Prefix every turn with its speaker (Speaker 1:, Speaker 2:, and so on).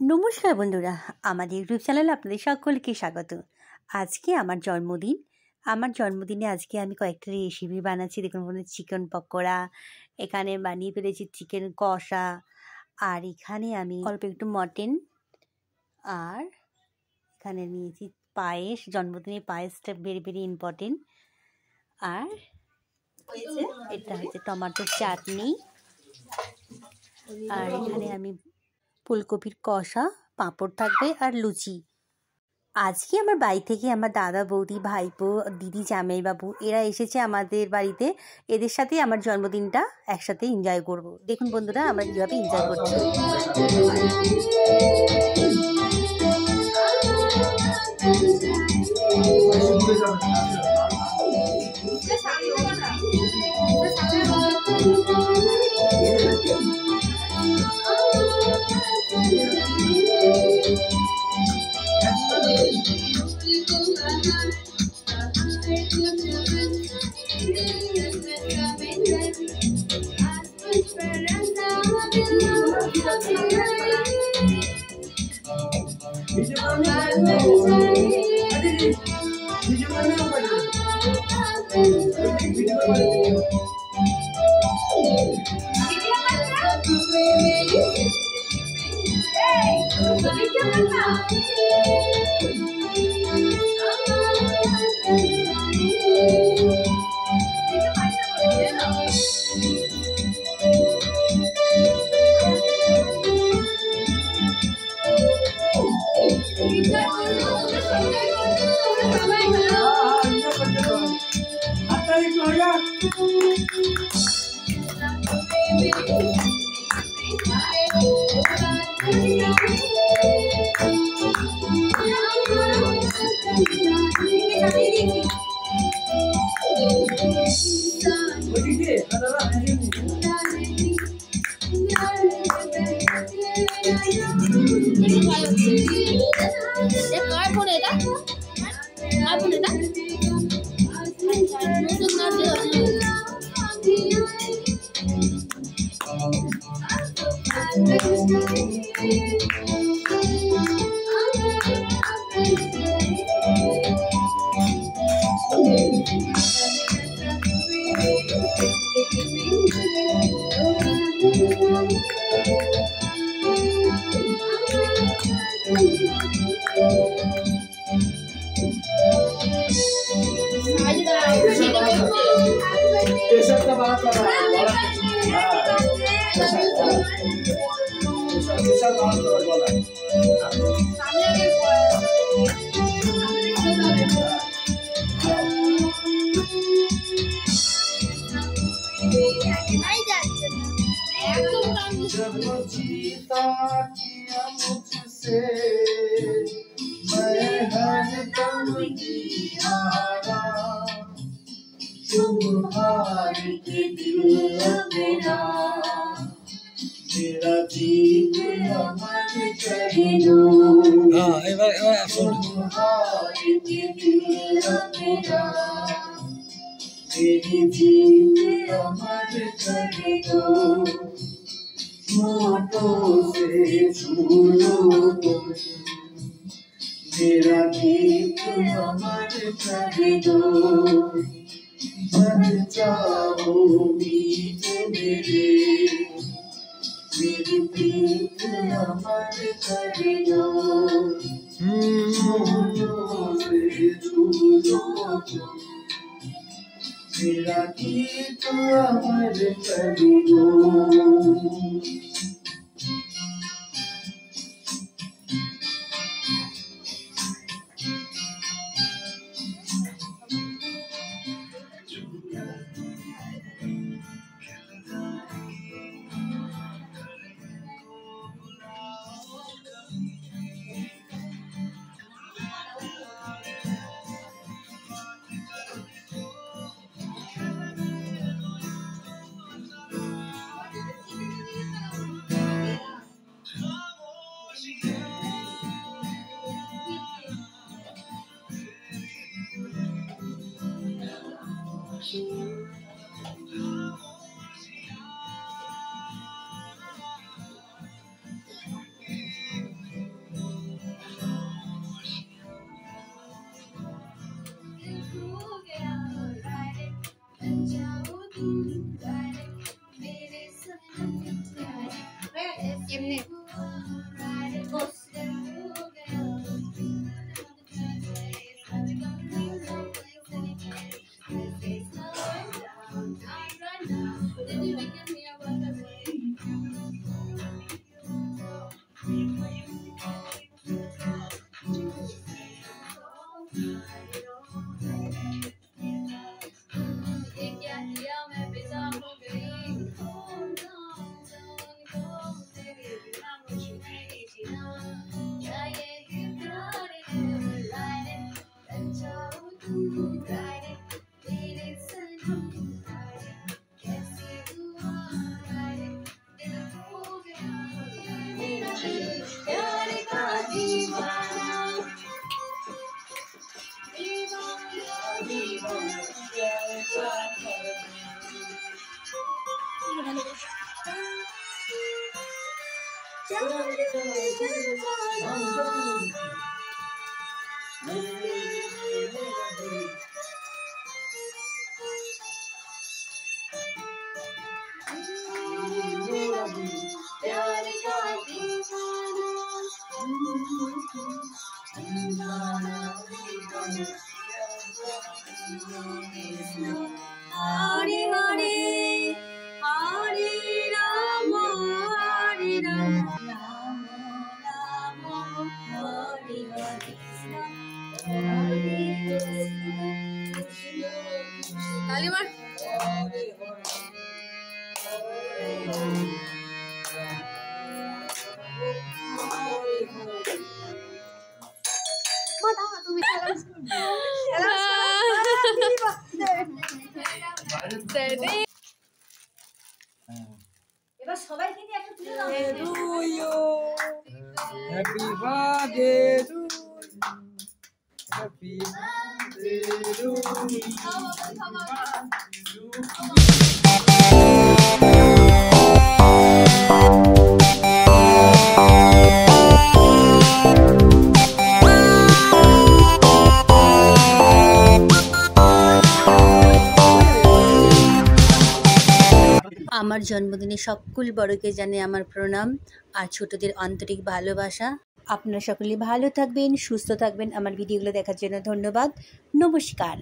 Speaker 1: নমস্কার বন্ধুরা, আমাদের ইউটিউব চ্যানেলে আপনাদের সকলকে স্বাগত। আজকে আমার জন্মদিন। আমার জন্মদিনে আজকে আমি কয়েকটা রেসিপি বানাচ্ছি। দেখুন বন্ধু, চিকেন পকোড়া, এখানে বানিয়ে ফেলেছি চিকেন কষা, আর এখানে আমি অল্প একটু মটন, আর এখানে নিয়েছি পায়েস। জন্মদিনের পায়েসটা ভেরি ভেরি ইম্পর্টেন্ট। আর এটা হচ্ছে টমেটোর চাটনি, আর এখানে আমি ফুলকপির কষা, পাঁপড় থাকবে আর লুচি। আজকে আমার বাড়ি থেকে আমার দাদা, বৌদি, ভাইপো, দিদি, জামাইবাবু এরা এসেছে আমাদের বাড়িতে। এদের সাথে আমার জন্মদিনটা একসাথে এনজয় করব। দেখুন বন্ধুরা, আমরা কীভাবে এনজয় করছি।
Speaker 2: जब जीता किया मुझसे मैं हरदम की हारा, तुम हार के दिल मेरा जीत अमर कर दो। तुम हार के दिल मेरा मेरी जीत अमर कर दो। होठों से छू लो तुम मेरा गीत अमर कर दो। बन जाओ मीत मेरी प्रीत अमर कर दो। होठों से छू लो तुम मेरा गीत अमर कर दो। प्यार का हरे हरे हरे राम राम राम हरे हरे ताली मार এবার সবাইকে নিয়ে একটা তুলে দাও
Speaker 3: happy birthday to happy birthday to
Speaker 1: আমার জন্মদিনে সকল বড়কে জানে আমার প্রণাম আর ছোটদের আন্তরিক ভালোবাসা। আপনারা সকলে ভালো থাকবেন, সুস্থ থাকবেন। আমার ভিডিওগুলো দেখার জন্য ধন্যবাদ। নমস্কার।